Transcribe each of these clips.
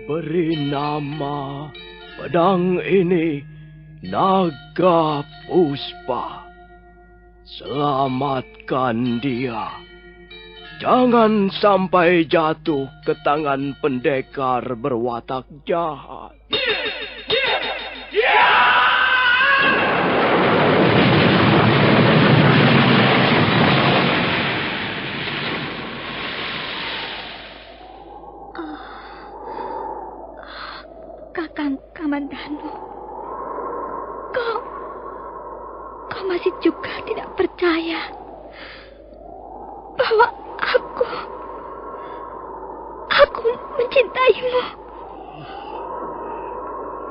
Beri nama pedang ini Naga Puspa. Selamatkan dia. Jangan sampai jatuh ke tangan pendekar berwatak jahat. Kakang Kamandanu, kau masih juga tidak percaya bahwa aku mencintaimu.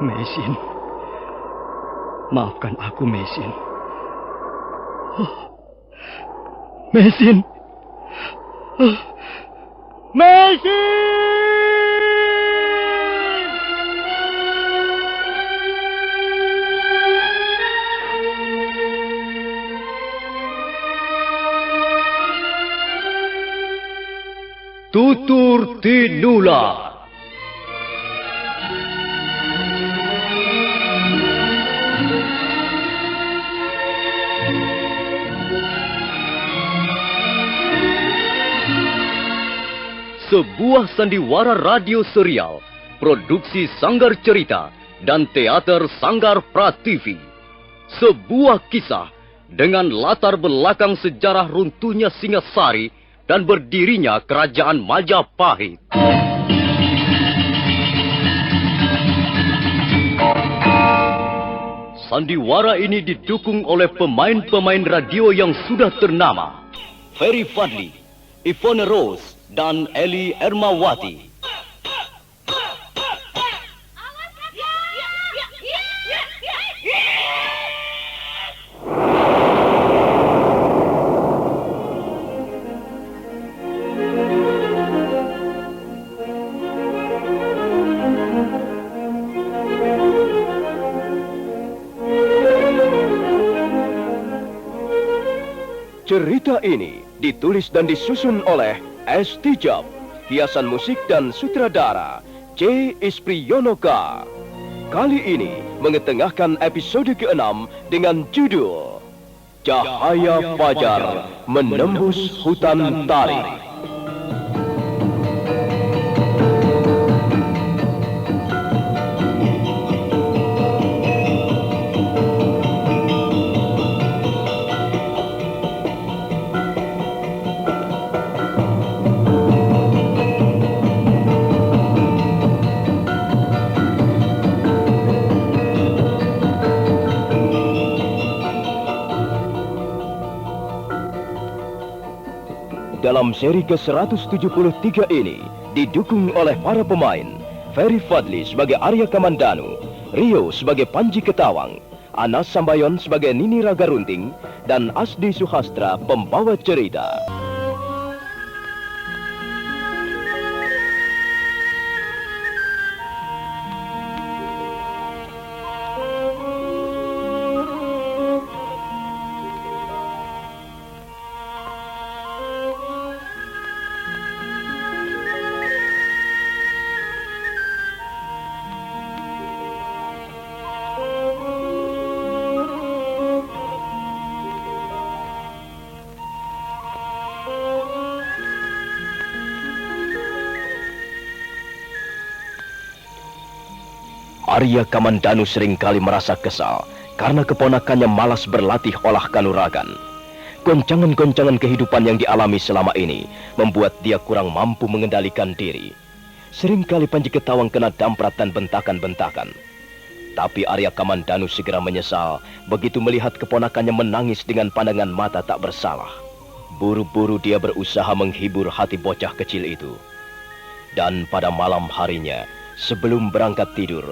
Mesin, maafkan aku, Mesin. Mesin, Mesin! Tutur Tinula. Sebuah sandiwara radio serial, produksi Sanggar Cerita dan teater Sanggar Prativi. Sebuah kisah dengan latar belakang sejarah runtuhnya Singasari dan berdirinya Kerajaan Majapahit. Sandiwara ini didukung oleh pemain-pemain radio yang sudah ternama. Ferry Fadli, Ivone Rose, dan Eli Ermawati. Cerita ini ditulis dan disusun oleh S. Tijab, hiasan musik dan sutradara C. Ispriyonoka. Kali ini mengetengahkan episode ke-6 dengan judul Cahaya Fajar Menembus Hutan Tarik. Dalam seri ke-173 ini didukung oleh para pemain Ferry Fadli sebagai Arya Kamandanu, Rio sebagai Panji Ketawang, Anas Sambayon sebagai Nini Ragarunting, dan Asdi Suhastra pembawa cerita. Arya Kamandanu seringkali merasa kesal karena keponakannya malas berlatih olah kanuragan. Goncangan-goncangan kehidupan yang dialami selama ini membuat dia kurang mampu mengendalikan diri. Seringkali Panji Ketawang kena damprat dan bentakan-bentakan. Tapi Arya Kamandanu segera menyesal begitu melihat keponakannya menangis dengan pandangan mata tak bersalah. Buru-buru dia berusaha menghibur hati bocah kecil itu. Dan pada malam harinya, sebelum berangkat tidur,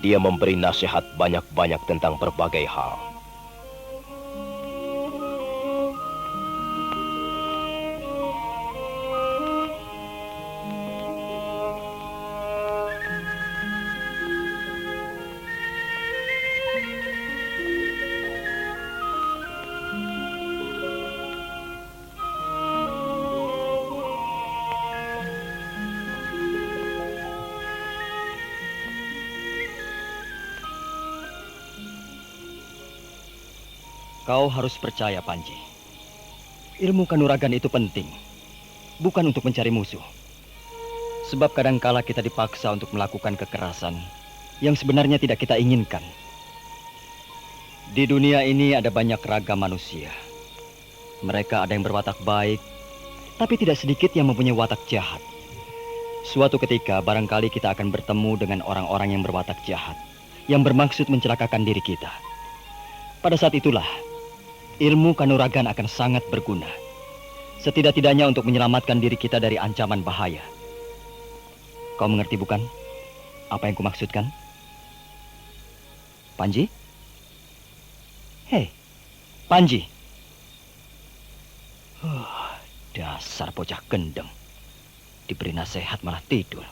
dia memberi nasihat banyak-banyak tentang berbagai hal. Kau harus percaya, Panji. Ilmu kanuragan itu penting, bukan untuk mencari musuh. Sebab kadangkala kita dipaksa untuk melakukan kekerasan yang sebenarnya tidak kita inginkan. Di dunia ini ada banyak ragam manusia. Mereka ada yang berwatak baik, tapi tidak sedikit yang mempunyai watak jahat. Suatu ketika barangkali kita akan bertemu dengan orang-orang yang berwatak jahat, yang bermaksud mencelakakan diri kita. Pada saat itulah, ilmu kanuragan akan sangat berguna. Setidak-tidaknya untuk menyelamatkan diri kita dari ancaman bahaya. Kau mengerti bukan apa yang kumaksudkan? Panji? Hei, Panji. Dasar bocah gendeng. Diberi nasihat malah tidur.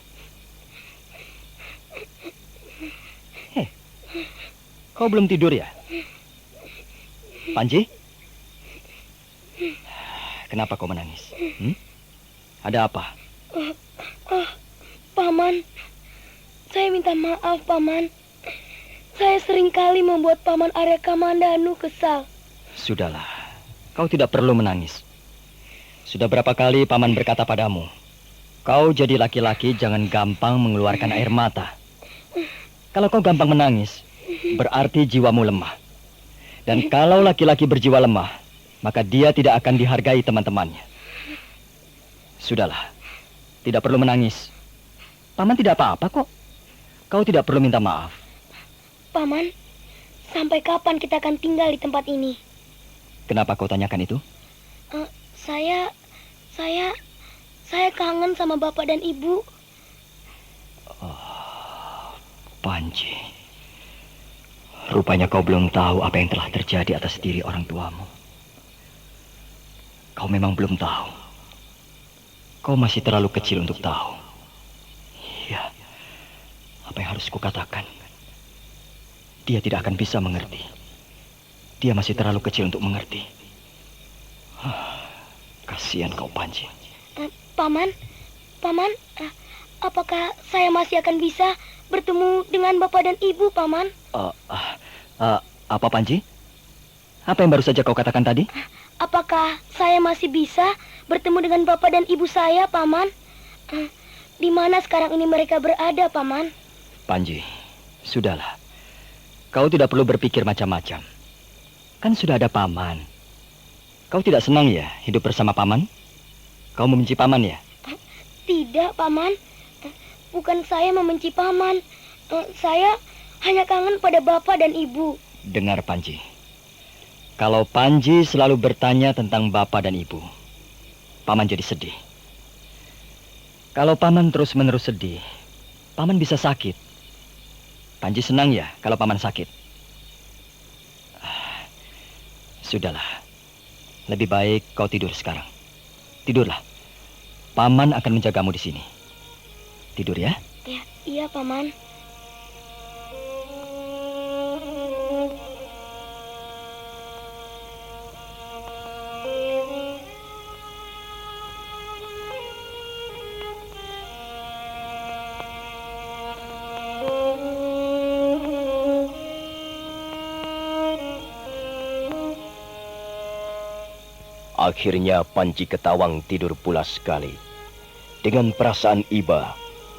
Hei, kau belum tidur ya? Panji? Kenapa kau menangis? Ada apa? Paman, saya minta maaf, Paman. Saya seringkali membuat Paman Arya Kamandanu kesal. Sudahlah, kau tidak perlu menangis. Sudah berapa kali Paman berkata padamu, kau jadi laki-laki jangan gampang mengeluarkan air mata. Kalau kau gampang menangis, berarti jiwamu lemah. Dan kalau laki-laki berjiwa lemah, maka dia tidak akan dihargai teman-temannya. Sudahlah, tidak perlu menangis. Paman tidak apa-apa kok. Kau tidak perlu minta maaf. Paman, sampai kapan kita akan tinggal di tempat ini? Kenapa kau tanyakan itu? Saya kangen sama Bapak dan Ibu. Panji, rupanya kau belum tahu apa yang telah terjadi atas diri orang tuamu. Kau memang belum tahu. Kau masih terlalu kecil untuk tahu. Iya, apa yang harus kukatakan? Dia tidak akan bisa mengerti. Dia masih terlalu kecil untuk mengerti. Kasihan kau, Panji. Paman, apakah saya masih akan bisa bertemu dengan Bapak dan Ibu, Paman? Apa, Panji? Apa yang baru saja kau katakan tadi? Apakah saya masih bisa bertemu dengan Bapak dan Ibu saya, Paman? Di mana sekarang ini mereka berada, Paman? Panji, sudahlah. Kau tidak perlu berpikir macam-macam. Kan sudah ada Paman. Kau tidak senang ya hidup bersama Paman? Kau membenci Paman ya? Tidak, Paman. Bukan saya membenci Paman. Saya hanya kangen pada Bapak dan Ibu. Dengar, Panji. Kalau Panji selalu bertanya tentang Bapak dan Ibu, Paman jadi sedih. Kalau Paman terus-menerus sedih, Paman bisa sakit. Panji senang ya kalau Paman sakit? Sudahlah. Lebih baik kau tidur sekarang. Tidurlah. Paman akan menjagamu di sini. Tidur ya? Iya, Paman. Akhirnya Panji Ketawang tidur pula sekali. Dengan perasaan iba,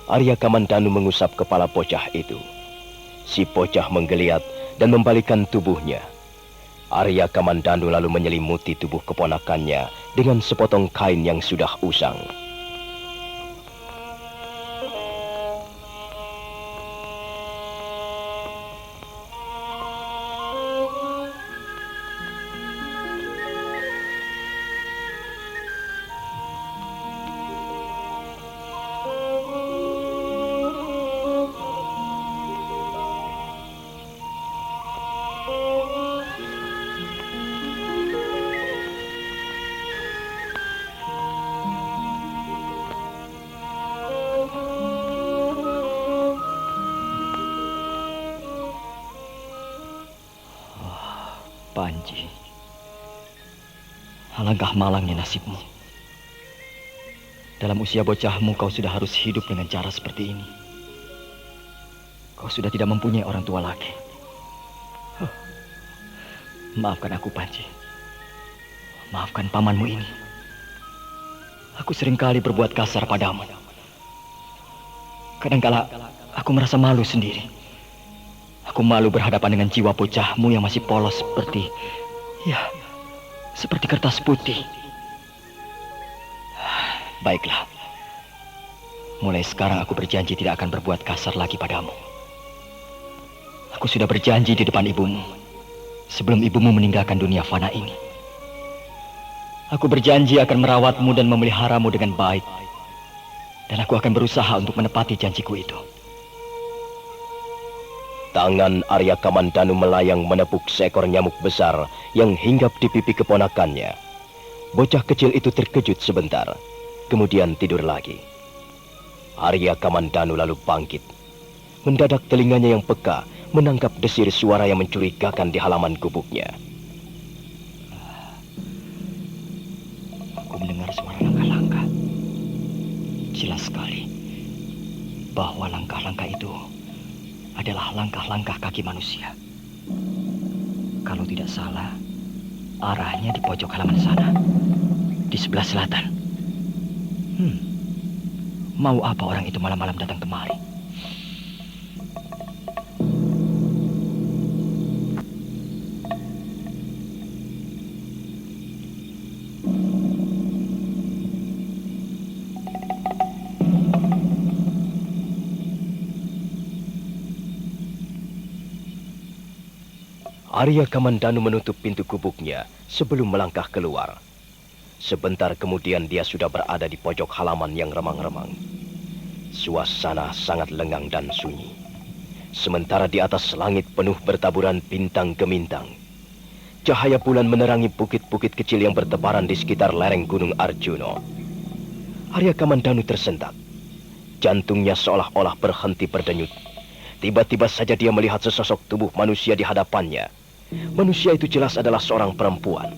Arya Kamandanu mengusap kepala bocah itu. Si bocah menggeliat dan membalikkan tubuhnya. Arya Kamandanu lalu menyelimuti tubuh keponakannya dengan sepotong kain yang sudah usang. Panji, alangkah malangnya nasibmu. Dalam usia bocahmu kau sudah harus hidup dengan cara seperti ini. Kau sudah tidak mempunyai orang tua lagi. Maafkan aku, Panji. Maafkan pamanmu ini. Aku seringkali berbuat kasar padamu. Kadangkala aku merasa malu sendiri. Aku malu berhadapan dengan jiwa bocahmu yang masih polos seperti kertas putih. Baiklah. Mulai sekarang aku berjanji tidak akan berbuat kasar lagi padamu. Aku sudah berjanji di depan ibumu sebelum ibumu meninggalkan dunia fana ini. Aku berjanji akan merawatmu dan memeliharamu dengan baik. Dan aku akan berusaha untuk menepati janjiku itu. Tangan Arya Kamandanu melayang menepuk seekor nyamuk besar yang hinggap di pipi keponakannya. Bocah kecil itu terkejut sebentar, kemudian tidur lagi. Arya Kamandanu lalu bangkit. Mendadak telinganya yang peka menangkap desir suara yang mencurigakan di halaman gubuknya. Aku mendengar suara langkah-langkah. Jelas sekali bahwa langkah-langkah itu adalah langkah-langkah kaki manusia. Kalau tidak salah, arahnya di pojok halaman sana, di sebelah selatan. Mau apa orang itu malam-malam datang kemari? Arya Kamandanu menutup pintu gubuknya sebelum melangkah keluar. Sebentar kemudian dia sudah berada di pojok halaman yang remang-remang. Suasana sangat lengang dan sunyi. Sementara di atas langit penuh bertaburan bintang gemintang. Cahaya bulan menerangi bukit-bukit kecil yang bertebaran di sekitar lereng Gunung Arjuno. Arya Kamandanu tersentak. Jantungnya seolah-olah berhenti berdenyut. Tiba-tiba saja dia melihat sesosok tubuh manusia di hadapannya. Manusia itu jelas adalah seorang perempuan.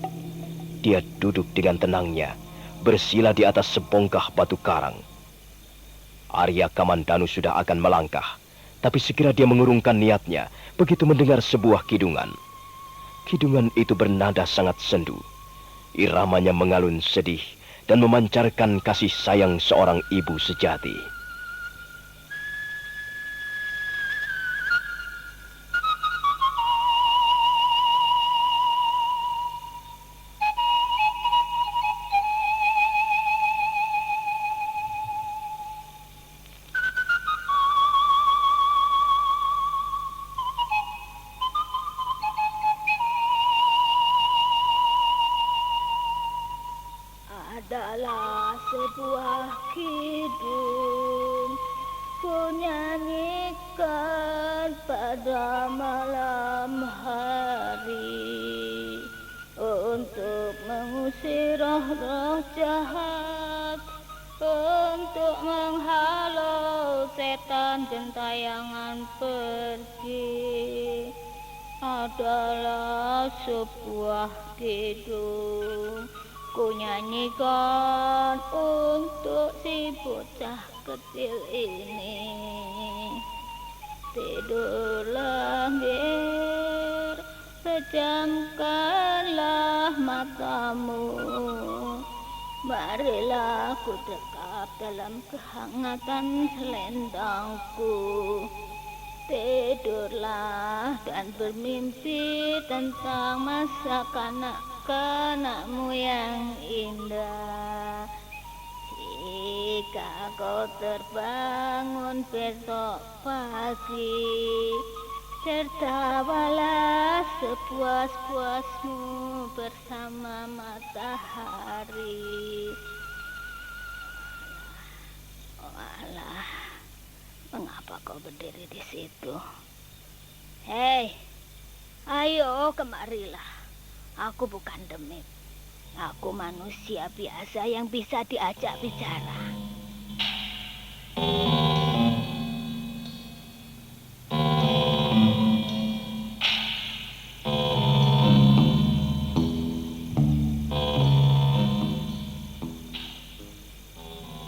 Dia duduk dengan tenangnya, bersila di atas sebongkah batu karang. Arya Kamandanu sudah akan melangkah, tapi segera dia mengurungkan niatnya begitu mendengar sebuah kidungan. Kidungan itu bernada sangat sendu. Iramanya mengalun sedih dan memancarkan kasih sayang seorang ibu sejati. Adalah sebuah kidung ku nyanyikan pada malam hari untuk mengusir roh-roh jahat, untuk menghalau setan gentayangan pergi. Adalah sebuah kidung ku nyanyikan untuk si bocah kecil ini. Tidurlah Gir, pejamkanlah matamu. Marilah ku dekap dalam kehangatan selendangku. Tidurlah dan bermimpi tentang masa kanak-kanakmu yang indah. Jika kau terbangun besok pagi, tertawalah sepuas-puasmu bersama matahari. Oh alah, mengapa kau berdiri di situ? Hei, ayo kemarilah. Aku bukan demit. Aku manusia biasa yang bisa diajak bicara.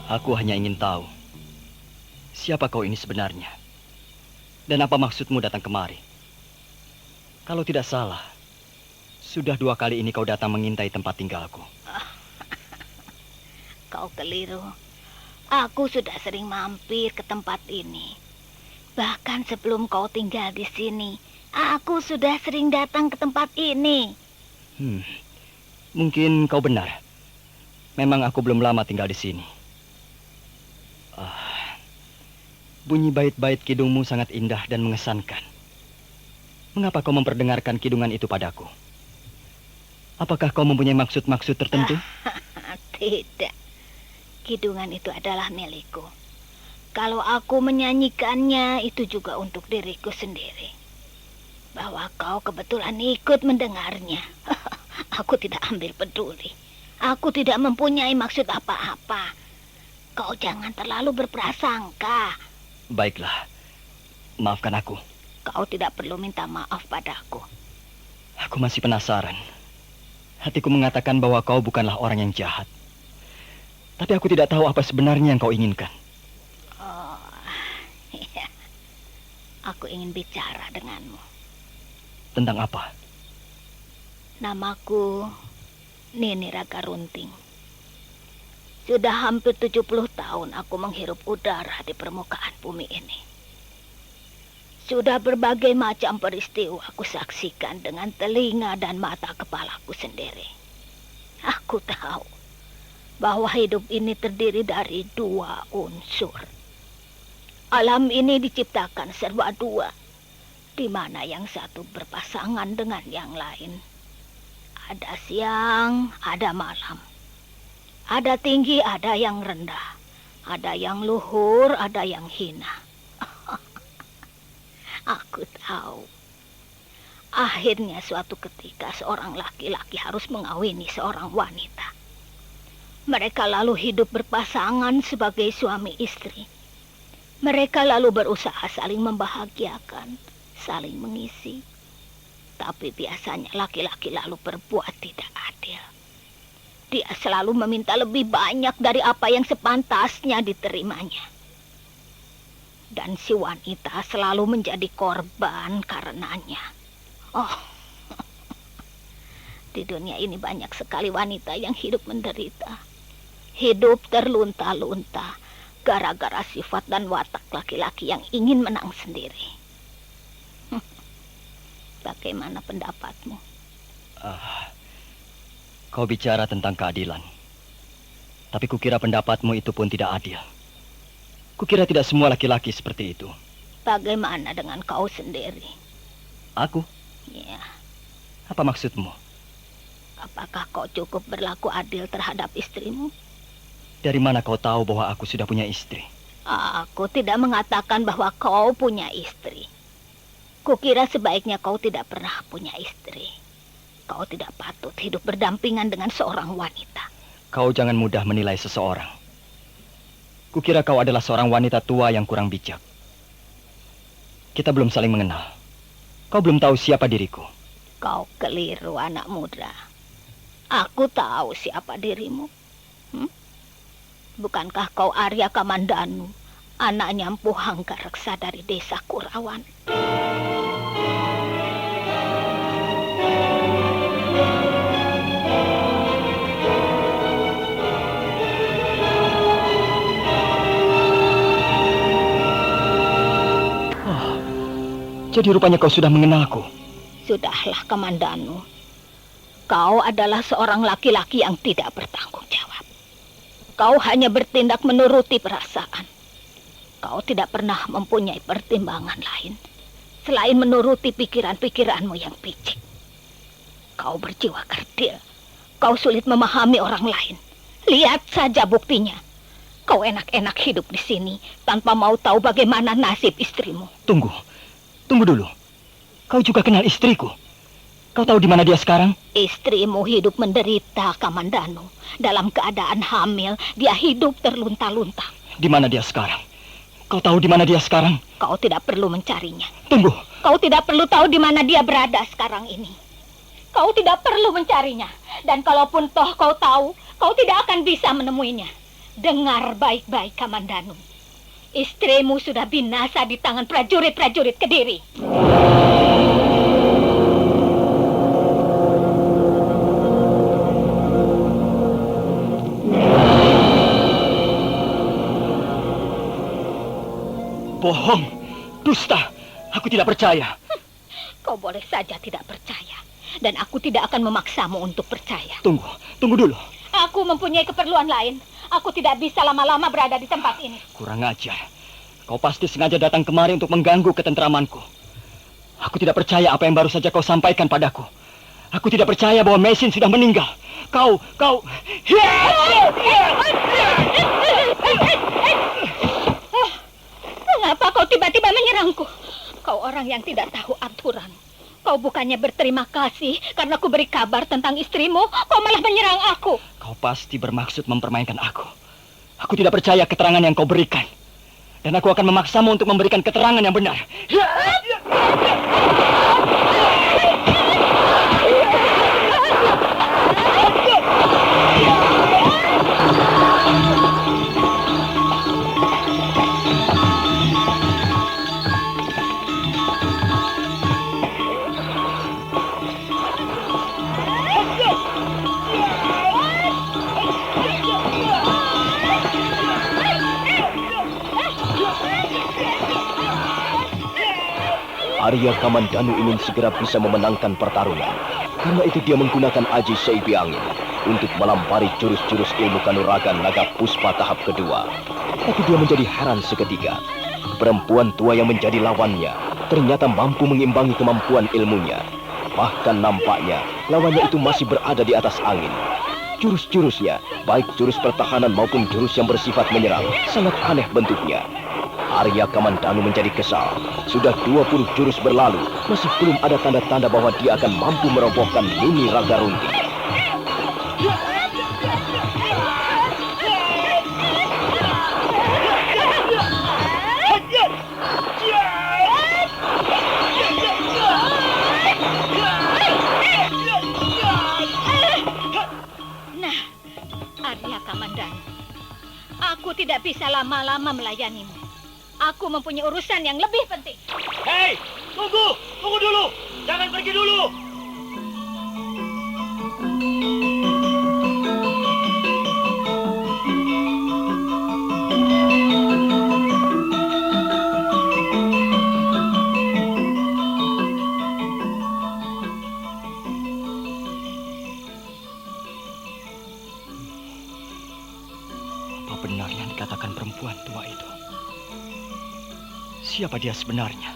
Aku hanya ingin tahu, siapa kau ini sebenarnya? Dan apa maksudmu datang kemari? Kalau tidak salah, Sudah 2 kali ini kau datang mengintai tempat tinggalku. Kau keliru. Aku sudah sering mampir ke tempat ini. Bahkan sebelum kau tinggal di sini, aku sudah sering datang ke tempat ini. Mungkin kau benar. Memang aku belum lama tinggal di sini. Bunyi bait-bait kidungmu sangat indah dan mengesankan. Mengapa kau memperdengarkan kidungan itu padaku? Apakah kau mempunyai maksud-maksud tertentu? Tidak. Kidungan itu adalah milikku. Kalau aku menyanyikannya, itu juga untuk diriku sendiri. Bahwa kau kebetulan ikut mendengarnya, aku tidak ambil peduli. Aku tidak mempunyai maksud apa-apa. Kau jangan terlalu berprasangka. Baiklah, maafkan aku. Kau tidak perlu minta maaf padaku. Aku masih penasaran. Hatiku mengatakan bahwa kau bukanlah orang yang jahat. Tapi aku tidak tahu apa sebenarnya yang kau inginkan. Oh, iya. Aku ingin bicara denganmu. Tentang apa? Namaku Nini Raga Runting. Sudah hampir 70 tahun aku menghirup udara di permukaan bumi ini. Sudah berbagai macam peristiwa aku saksikan dengan telinga dan mata kepalaku sendiri. Aku tahu bahwa hidup ini terdiri dari 2 unsur. Alam ini diciptakan serba 2, di mana yang satu berpasangan dengan yang lain. Ada siang, ada malam. Ada tinggi, ada yang rendah. Ada yang luhur, ada yang hina. Aku tahu. Akhirnya suatu ketika seorang laki-laki harus mengawini seorang wanita. Mereka lalu hidup berpasangan sebagai suami istri. Mereka lalu berusaha saling membahagiakan, saling mengisi. Tapi biasanya laki-laki lalu berbuat tidak adil. Dia selalu meminta lebih banyak dari apa yang sepantasnya diterimanya. Dan si wanita selalu menjadi korban karenanya. Oh, di dunia ini banyak sekali wanita yang hidup menderita. Hidup terlunta-lunta gara-gara sifat dan watak laki-laki yang ingin menang sendiri. Bagaimana pendapatmu? Kau bicara tentang keadilan. Tapi kukira pendapatmu itu pun tidak adil. Kukira tidak semua laki-laki seperti itu. Bagaimana dengan kau sendiri? Aku? Ya, Apa maksudmu? apakah kau cukup berlaku adil terhadap istrimu? Dari mana kau tahu bahwa aku sudah punya istri? Aku tidak mengatakan bahwa kau punya istri. Kukira sebaiknya kau tidak pernah punya istri. Kau tidak patut hidup berdampingan dengan seorang wanita. Kau jangan mudah menilai seseorang. Kukira kau adalah seorang wanita tua yang kurang bijak. Kita belum saling mengenal. Kau belum tahu siapa diriku. Kau keliru, anak muda. Aku tahu siapa dirimu. Bukankah kau Arya Kamandanu, anaknya Empu Hanggareksa dari desa Kurawan? Jadi rupanya kau sudah mengenalku. Sudahlah, Kamandanu. Kau adalah seorang laki-laki yang tidak bertanggung jawab. Kau hanya bertindak menuruti perasaan. Kau tidak pernah mempunyai pertimbangan lain selain menuruti pikiran-pikiranmu yang picik. Kau berjiwa kerdil. Kau sulit memahami orang lain. Lihat saja buktinya. Kau enak-enak hidup di sini tanpa mau tahu bagaimana nasib istrimu. Tunggu dulu. Kau juga kenal istriku. Kau tahu di mana dia sekarang? Istrimu hidup menderita, Kamandanu. Dalam keadaan hamil, dia hidup terlunta-lunta. Di mana dia sekarang? Kau tahu di mana dia sekarang? Kau tidak perlu mencarinya. Tunggu. Kau tidak perlu tahu di mana dia berada sekarang ini. Kau tidak perlu mencarinya. Dan kalaupun toh kau tahu, kau tidak akan bisa menemuinya. Dengar baik-baik, Kamandanu. Istrimu sudah binasa di tangan prajurit-prajurit Kediri. Bohong, dusta, aku tidak percaya. Kau boleh saja tidak percaya. Dan aku tidak akan memaksamu untuk percaya. Tunggu dulu. Aku mempunyai keperluan lain. Aku tidak bisa lama-lama berada di tempat ini. Kurang ajar. Kau pasti sengaja datang kemari untuk mengganggu ketentramanku. Aku tidak percaya apa yang baru saja kau sampaikan padaku. Aku tidak percaya bahwa Meisin sudah meninggal. Kau... Mengapa kau tiba-tiba menyerangku? Kau orang yang tidak tahu aturan. Kau bukannya berterima kasih karena aku beri kabar tentang istrimu, kau malah menyerang aku. Kau pasti bermaksud mempermainkan aku. Aku tidak percaya keterangan yang kau berikan. Dan aku akan memaksamu untuk memberikan keterangan yang benar. Arya Kamandanu ingin segera bisa memenangkan pertarungan. Karena itu dia menggunakan Aji Seibi Angin untuk melampaui jurus-jurus ilmu kanuragan naga puspa tahap kedua. Tapi dia menjadi heran seketika. Perempuan tua yang menjadi lawannya ternyata mampu mengimbangi kemampuan ilmunya. Bahkan nampaknya lawannya itu masih berada di atas angin. Jurus-jurusnya, baik jurus pertahanan maupun jurus yang bersifat menyerang, sangat aneh bentuknya. Arya Kamandanu menjadi kesal. Sudah 20 jurus berlalu, masih belum ada tanda-tanda bahwa dia akan mampu merobohkan Nini Raga Runting. Nah, Arya Kamandanu, aku tidak bisa lama-lama melayanimu. Aku mempunyai urusan yang lebih penting. Hei, tunggu dulu. Jangan pergi dulu. Apa benar yang dikatakan perempuan tua itu? Siapa dia sebenarnya?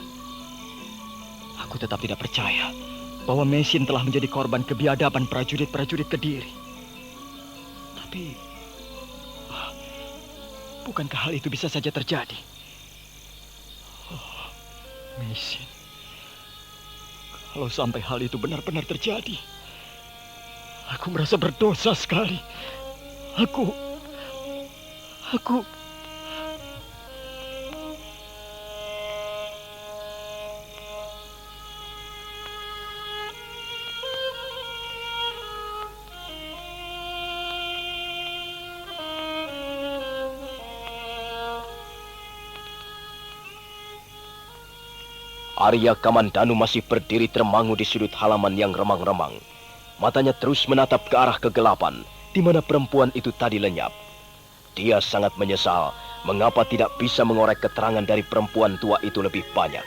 Aku tetap tidak percaya bahwa Meisin telah menjadi korban kebiadaban prajurit-prajurit Kediri. Tapi, bukankah hal itu bisa saja terjadi? Oh, Meisin, kalau sampai hal itu benar-benar terjadi, aku merasa berdosa sekali. Aku... Arya Kamandanu masih berdiri termangu di sudut halaman yang remang-remang. Matanya terus menatap ke arah kegelapan, di mana perempuan itu tadi lenyap. Dia sangat menyesal mengapa tidak bisa mengorek keterangan dari perempuan tua itu lebih banyak.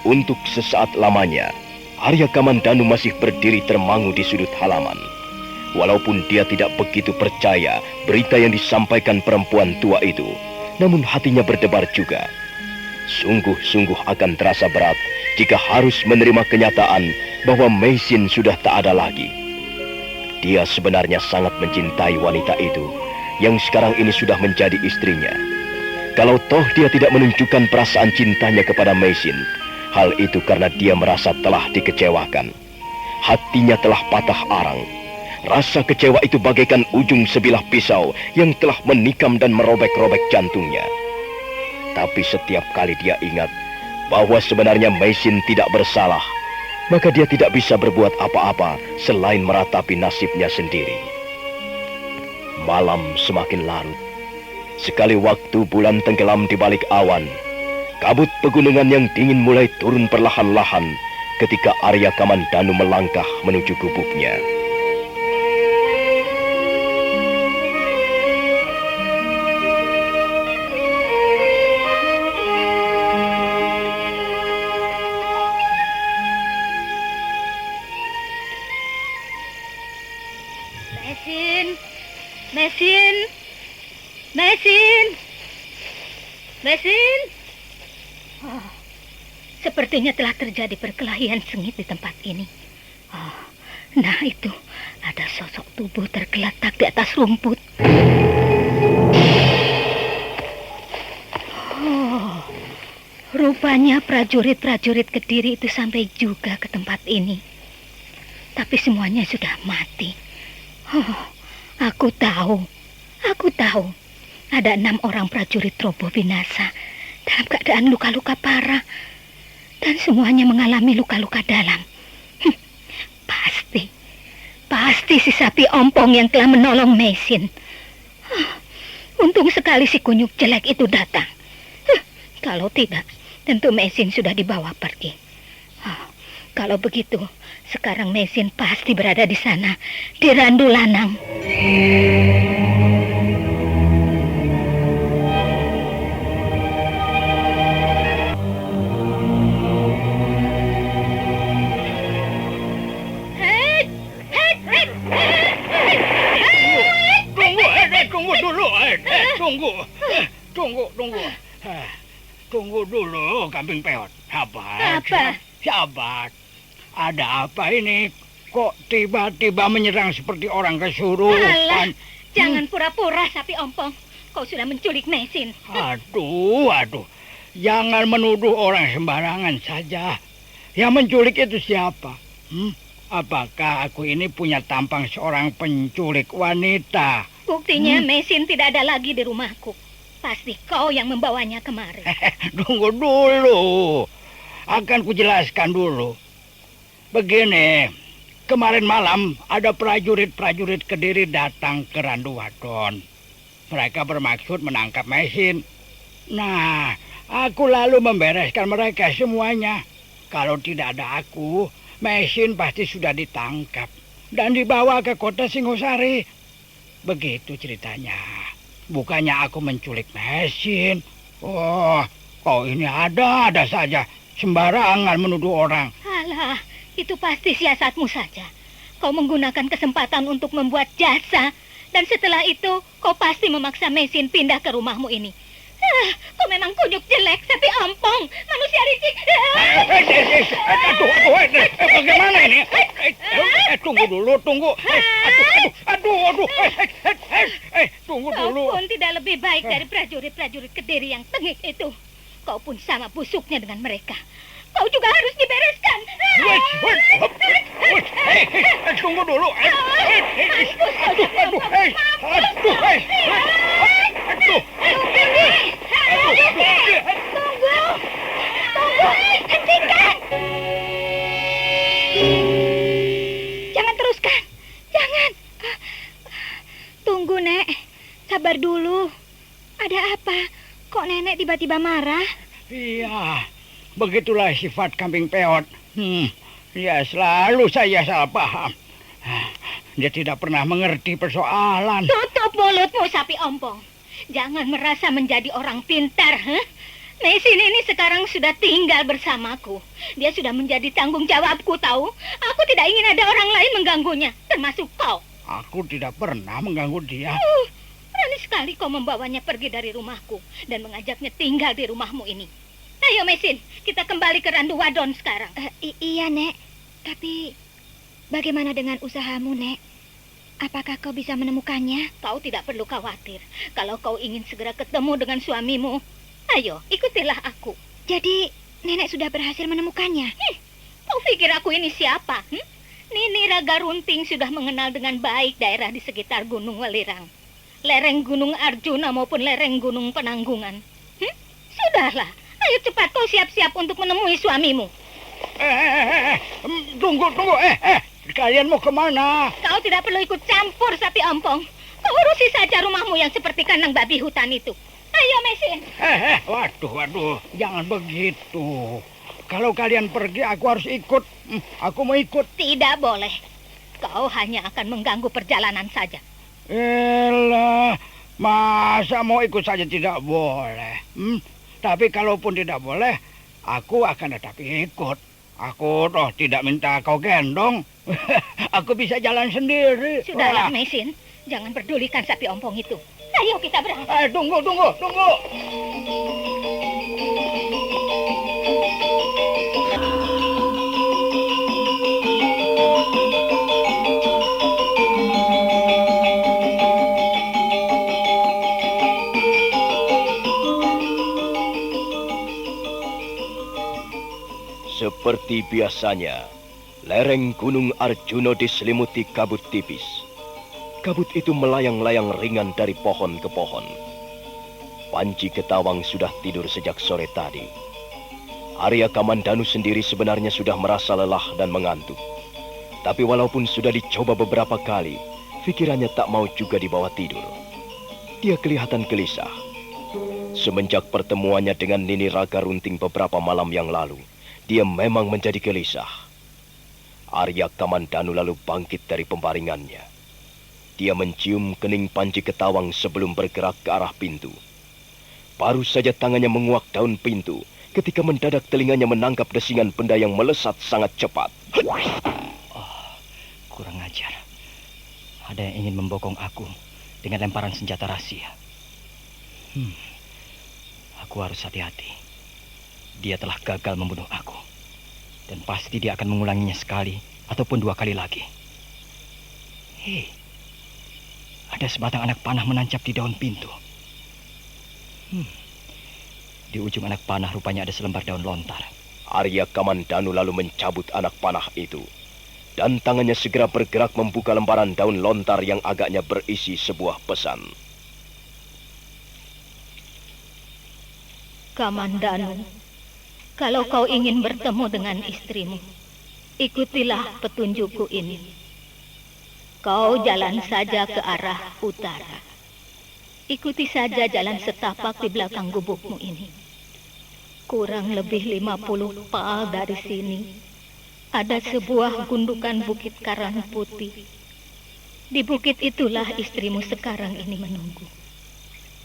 Untuk sesaat lamanya, Arya Kamandanu masih berdiri termangu di sudut halaman. Walaupun dia tidak begitu percaya berita yang disampaikan perempuan tua itu, namun hatinya berdebar juga. Sungguh-sungguh akan terasa berat jika harus menerima kenyataan bahwa Meisin sudah tak ada lagi. Dia sebenarnya sangat mencintai wanita itu, yang sekarang ini sudah menjadi istrinya. Kalau toh dia tidak menunjukkan perasaan cintanya kepada Meisin, hal itu karena dia merasa telah dikecewakan. Hatinya telah patah arang. Rasa kecewa itu bagaikan ujung sebilah pisau yang telah menikam dan merobek-robek jantungnya. Tapi setiap kali dia ingat bahwa sebenarnya Meisin tidak bersalah, maka dia tidak bisa berbuat apa-apa selain meratapi nasibnya sendiri. Malam semakin larut. Sekali waktu bulan tenggelam di balik awan. Kabut pegunungan yang dingin mulai turun perlahan-lahan ketika Arya Kamandanu melangkah menuju gubuknya. Mesin. Oh, sepertinya telah terjadi perkelahian sengit di tempat ini. Oh, nah itu, ada sosok tubuh tergeletak di atas rumput. Oh, rupanya prajurit-prajurit Kediri itu sampai juga ke tempat ini. Tapi semuanya sudah mati. Oh, aku tahu. Ada 6 orang prajurit roboh binasa dalam keadaan luka-luka parah. Dan semuanya mengalami luka-luka dalam. Pasti si sapi ompong yang telah menolong Mesin. Untung sekali si kunyuk jelek itu datang. Kalau tidak, tentu Mesin sudah dibawa pergi. Kalau begitu, sekarang Mesin pasti berada di sana, di Randu Lanang. Tunggu dulu, Kambing Peot. Sabar. Apa? Sabar. Ada apa ini? Kok tiba-tiba menyerang seperti orang kesurupan? Jangan pura-pura, sapi ompong. Kau sudah menculik Mesin. Aduh. Jangan menuduh orang sembarangan saja. Yang menculik itu siapa? Apakah aku ini punya tampang seorang penculik wanita? Buktinya Mesin tidak ada lagi di rumahku. Pasti kau yang membawanya kemari. Tunggu dulu. Akan kujelaskan dulu. Begini, kemarin malam ada prajurit-prajurit Kediri datang ke Randu Wadon. Mereka bermaksud menangkap Mesin. Nah, aku lalu membereskan mereka semuanya. Kalau tidak ada aku, Mesin pasti sudah ditangkap dan dibawa ke kota Singosari. Begitu ceritanya. Bukannya aku menculik Mesin. Oh, kau ini ada saja. Sembarangan menuduh orang. Alah, itu pasti siasatmu saja. Kau menggunakan kesempatan untuk membuat jasa. Dan setelah itu, kau pasti memaksa Mesin pindah ke rumahmu ini. Kau memang kunyuk jelek, sapi ompong, manusia licik. Bagaimana ini? Tunggu dulu. Tunggu dulu. Kau pun tidak lebih baik dari prajurit-prajurit Kediri yang tengik itu. Kau pun sama busuknya dengan mereka. Kau juga harus dibereskan. Tunggu dulu. Hentikan. Jangan teruskan. Jangan. Tunggu, Nek. Sabar dulu. Ada apa? Kok Nenek tiba-tiba marah? Iya, begitulah sifat Kambing Peot. Ya, selalu saya salah paham. Dia tidak pernah mengerti persoalan. Tutup mulutmu, sapi ompong. Jangan merasa menjadi orang pintar, Mesin ini sekarang sudah tinggal bersamaku. Dia sudah menjadi tanggung jawabku, tahu? Aku tidak ingin ada orang lain mengganggunya, termasuk kau. Aku tidak pernah mengganggu dia. Berani sekali kau membawanya pergi dari rumahku dan mengajaknya tinggal di rumahmu ini. Ayo, Mesin, kita kembali ke Randu Wadon sekarang. Iya, Nek. Tapi bagaimana dengan usahamu, Nek? Apakah kau bisa menemukannya? Kau tidak perlu khawatir. Kalau kau ingin segera ketemu dengan suamimu, ayo, ikutilah aku. Jadi, Nenek sudah berhasil menemukannya? Kau pikir aku ini siapa? Nini Raga Runting sudah mengenal dengan baik daerah di sekitar Gunung Welirang. Lereng Gunung Arjuna maupun lereng Gunung Penanggungan. Sudahlah, ayo cepat kau siap-siap untuk menemui suamimu. Tunggu. Kalian mau kemana? Kau tidak perlu ikut campur, sapi ompong. Kau Urusi saja rumahmu yang seperti kandang babi hutan itu. Ayo, Mesin. Waduh, jangan begitu. Kalau kalian pergi, aku harus ikut. Aku mau ikut. Tidak boleh. Kau hanya akan mengganggu perjalanan saja. Elah, masa mau ikut saja tidak boleh? Tapi kalaupun tidak boleh, aku akan tetap ikut. Aku toh tidak minta kau gendong. Aku bisa jalan sendiri. Sudahlah, Mesin. Jangan pedulikan sapi ompong itu. Ayo kita berangkat. Tunggu. Seperti biasanya, lereng Gunung Arjuna diselimuti kabut tipis. Kabut itu melayang-layang ringan dari pohon ke pohon. Panji Ketawang sudah tidur sejak sore tadi. Arya Kamandanu sendiri sebenarnya sudah merasa lelah dan mengantuk. Tapi walaupun sudah dicoba beberapa kali, pikirannya tak mau juga dibawa tidur. Dia kelihatan gelisah. Semenjak pertemuannya dengan Nini Raga Runting beberapa malam yang lalu, dia memang menjadi gelisah. Arya Kamandanu lalu bangkit dari pembaringannya. Dia mencium kening Panji Ketawang sebelum bergerak ke arah pintu. Baru saja tangannya menguak daun pintu, ketika mendadak telinganya menangkap desingan benda yang melesat sangat cepat. Kurang ajar. Ada yang ingin membokong aku dengan lemparan senjata rahasia. Aku harus hati-hati. Dia telah gagal membunuh aku. Dan pasti dia akan mengulanginya sekali ataupun 2 kali lagi. Hei, ada sebatang anak panah menancap di daun pintu. Di ujung anak panah rupanya ada selembar daun lontar. Arya Kamandanu lalu mencabut anak panah itu. Dan tangannya segera bergerak membuka lembaran daun lontar yang agaknya berisi sebuah pesan. Kamandanu, kalau kau ingin bertemu dengan istrimu, ikutilah petunjukku ini. Kau jalan saja ke arah utara. Ikuti saja jalan setapak di belakang gubukmu ini. Kurang lebih 50 pal dari sini, ada sebuah gundukan bukit karang putih. Di bukit itulah istrimu sekarang ini menunggu.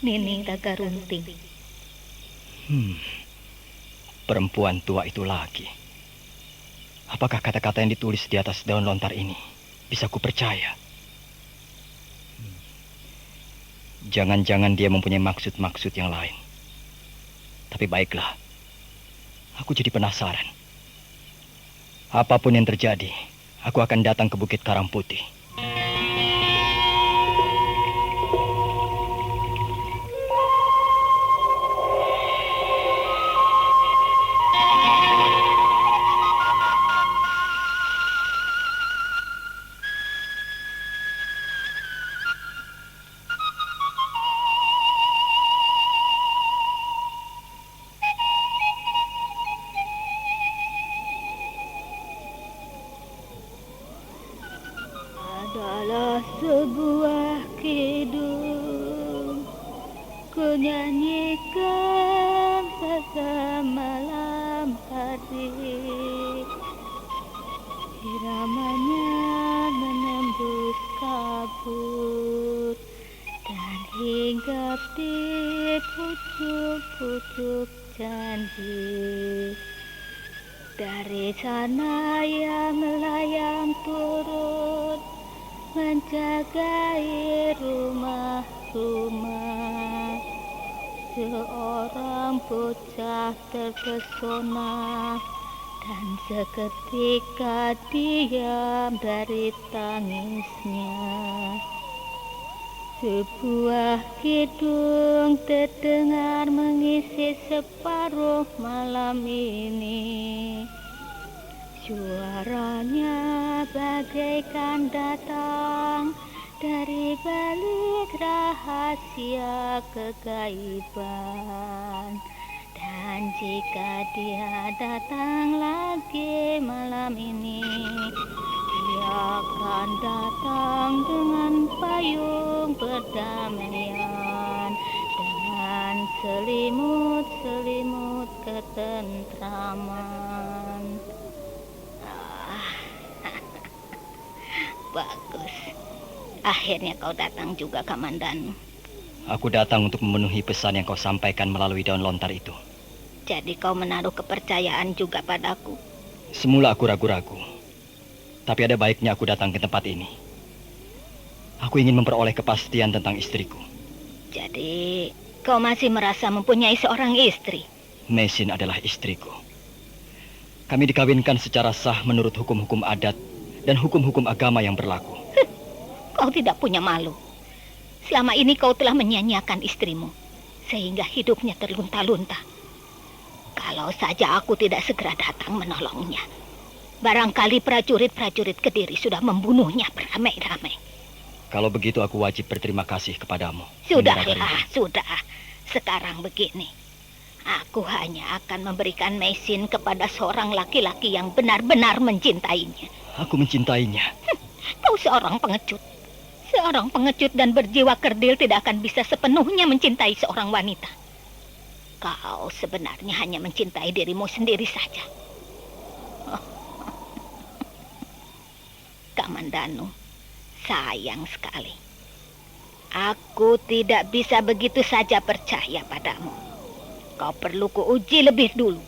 Nini Raga Runting. Perempuan tua itu lagi. Apakah kata-kata yang ditulis di atas daun lontar ini bisa kupercaya? Jangan-jangan dia mempunyai maksud-maksud yang lain. Tapi baiklah, aku jadi penasaran. Apapun yang terjadi, aku akan datang ke Bukit Karang Putih. Adalah sebuah kidung ku nyanyikan pada malam hari. Iramanya menembus kabut dan hinggap di pucuk-pucuk janji. Dari sana ia melayang turun, menjagai rumah-rumah. Seorang bocah terpesona dan seketika diam dari tangisnya. Sebuah kidung terdengar mengisi separuh malam ini. Suaranya bagaikan datang dari balik rahasia kegaiban. Dan jika dia datang lagi malam ini, dia akan datang dengan payung kedamaian dan selimut-selimut ketentraman. Bagus. Akhirnya kau datang juga, Kamandanu. Aku datang untuk memenuhi pesan yang kau sampaikan melalui daun lontar itu. Jadi kau menaruh kepercayaan juga padaku. Semula aku ragu-ragu. Tapi ada baiknya aku datang ke tempat ini. Aku ingin memperoleh kepastian tentang istriku. Jadi kau masih merasa mempunyai seorang istri? Mesin adalah istriku. Kami dikawinkan secara sah menurut hukum-hukum adat dan hukum-hukum agama yang berlaku. Kau tidak punya malu. Selama ini kau telah menyia-nyiakan istrimu, sehingga hidupnya terlunta-lunta. Kalau saja aku tidak segera datang menolongnya, barangkali prajurit-prajurit Kediri sudah membunuhnya beramai-ramai. Kalau begitu aku wajib berterima kasih kepadamu. Sudahlah, sudah. Sekarang begini. Aku hanya akan memberikan mesin kepada seorang laki-laki yang benar-benar mencintainya. Aku mencintainya. Kau seorang pengecut. Seorang pengecut dan berjiwa kerdil tidak akan bisa sepenuhnya mencintai seorang wanita. Kau sebenarnya hanya mencintai dirimu sendiri saja. Kamandanu, sayang sekali. Aku tidak bisa begitu saja percaya padamu. Kau perlu kuuji lebih dulu.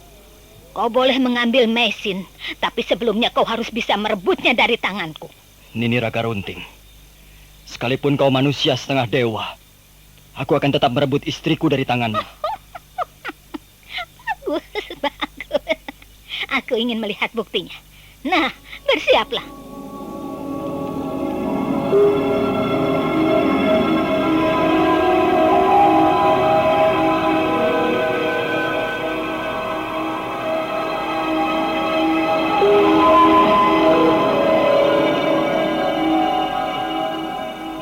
Kau boleh mengambil mesin, tapi sebelumnya kau harus bisa merebutnya dari tanganku. Nini Raka Runting, sekalipun kau manusia setengah dewa, aku akan tetap merebut istriku dari tanganmu. Bagus. Aku ingin melihat buktinya. Nah, bersiaplah.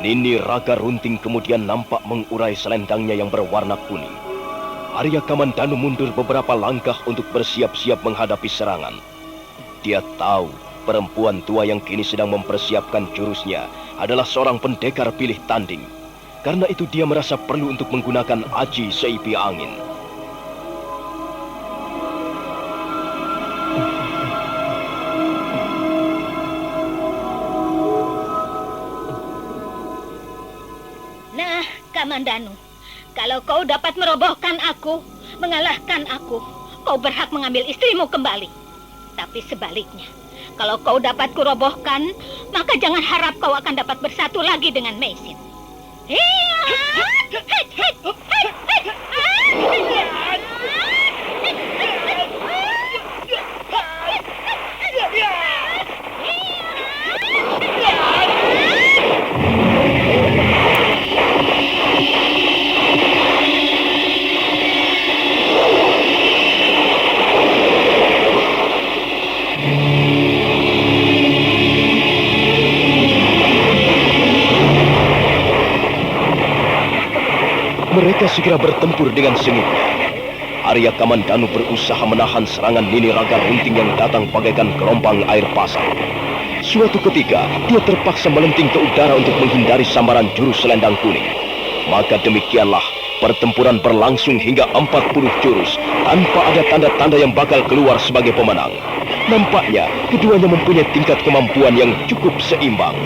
Nini Raka Runting kemudian nampak mengurai selendangnya yang berwarna kuning. Arya Kamandanu mundur beberapa langkah untuk bersiap-siap menghadapi serangan. Dia tahu perempuan tua yang kini sedang mempersiapkan jurusnya adalah seorang pendekar pilih tanding. Karena itu dia merasa perlu untuk menggunakan aji seipi angin. Nah, Kamandanu, kalau kau dapat merobohkan aku, mengalahkan aku, kau berhak mengambil istrimu kembali. Tapi sebaliknya, kalau kau dapat kurobohkan, maka jangan harap kau akan dapat bersatu lagi dengan Mesin. Mereka segera bertempur dengan sengitnya. Arya Kamandanu berusaha menahan serangan Nini Raka Runting yang datang bagaikan gelombang air pasang. Suatu ketika, dia terpaksa melenting ke udara untuk menghindari sambaran jurus selendang kuning. Maka demikianlah, pertempuran berlangsung hingga 40 jurus, tanpa ada tanda-tanda yang bakal keluar sebagai pemenang. Nampaknya, keduanya mempunyai tingkat kemampuan yang cukup seimbang.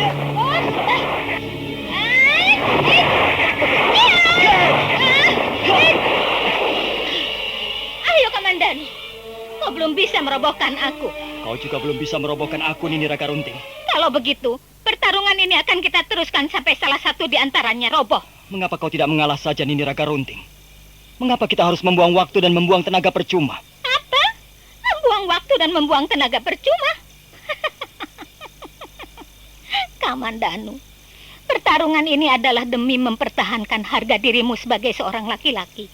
Kau belum bisa merobohkan aku. Kau juga belum bisa merobohkan aku, Nini Raka Runting. Kalau begitu, pertarungan ini akan kita teruskan sampai salah satu di antaranya roboh. Mengapa kau tidak mengalah saja, Nini Raka Runting? Mengapa kita harus membuang waktu dan membuang tenaga percuma? Apa? Membuang waktu dan membuang tenaga percuma? Kamandanu, pertarungan ini adalah demi mempertahankan harga dirimu sebagai seorang laki-laki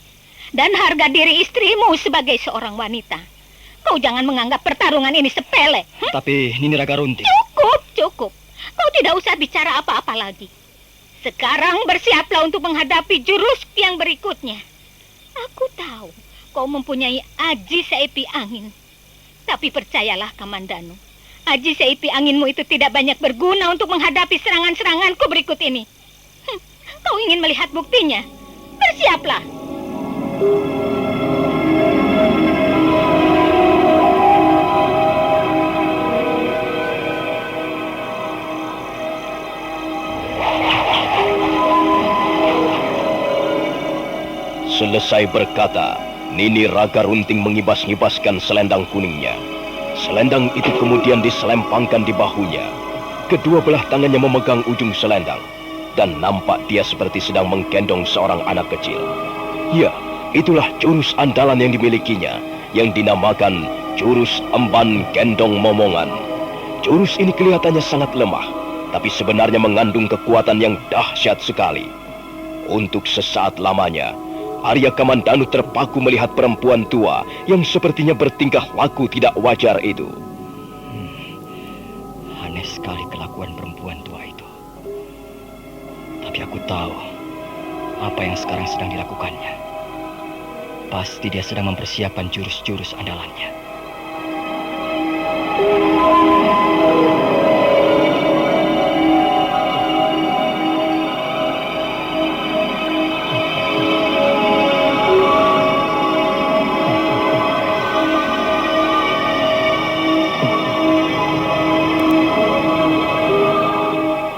dan harga diri istrimu sebagai seorang wanita. Kau jangan menganggap pertarungan ini sepele. Tapi, Nini Raka Runting... Cukup. Kau tidak usah bicara apa-apa lagi. Sekarang bersiaplah untuk menghadapi jurus yang berikutnya. Aku tahu kau mempunyai aji seipi angin. Tapi percayalah, Kamandanu, aji seipi anginmu itu tidak banyak berguna untuk menghadapi serangan-seranganku berikut ini. Kau ingin melihat buktinya? Bersiaplah. Selesai berkata, Nini Raga Runting mengibas-ngibaskan selendang kuningnya. Selendang itu kemudian diselempangkan di bahunya. Kedua belah tangannya memegang ujung selendang. Dan nampak dia seperti sedang menggendong seorang anak kecil. Ya, itulah jurus andalan yang dimilikinya, yang dinamakan jurus emban gendong momongan. Jurus ini kelihatannya sangat lemah, tapi sebenarnya mengandung kekuatan yang dahsyat sekali. Untuk sesaat lamanya, Arya Kamandanu terpaku melihat perempuan tua yang sepertinya bertingkah laku tidak wajar itu. Aneh sekali kelakuan perempuan tua itu. Tapi aku tahu apa yang sekarang sedang dilakukannya. Pasti dia sedang mempersiapkan jurus-jurus andalannya.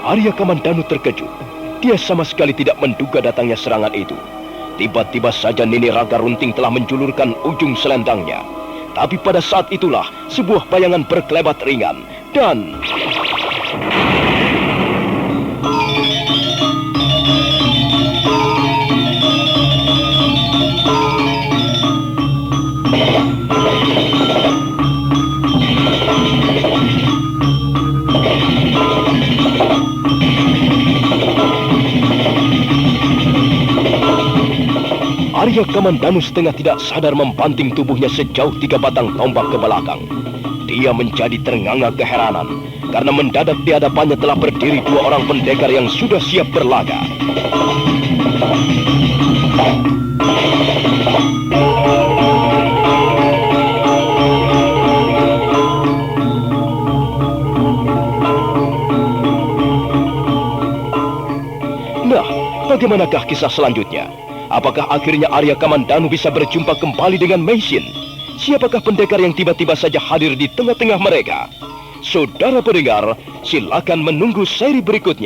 Arya Kamandanu terkejut. Dia sama sekali tidak menduga datangnya serangan itu. Tiba-tiba saja Nini Raga Runting telah menjulurkan ujung selendangnya. Tapi pada saat itulah sebuah bayangan berkelebat ringan dan... Arya Kamandanu setengah tidak sadar membanting tubuhnya sejauh 3 batang tombak ke belakang. Dia menjadi ternganga keheranan karena mendadak di hadapannya telah berdiri 2 orang pendekar yang sudah siap berlaga. Nah, bagaimanakah kisah selanjutnya? Apakah akhirnya Arya Kamandanu bisa berjumpa kembali dengan Meisin? Siapakah pendekar yang tiba-tiba saja hadir di tengah-tengah mereka? Saudara pendengar, silakan menunggu seri berikutnya.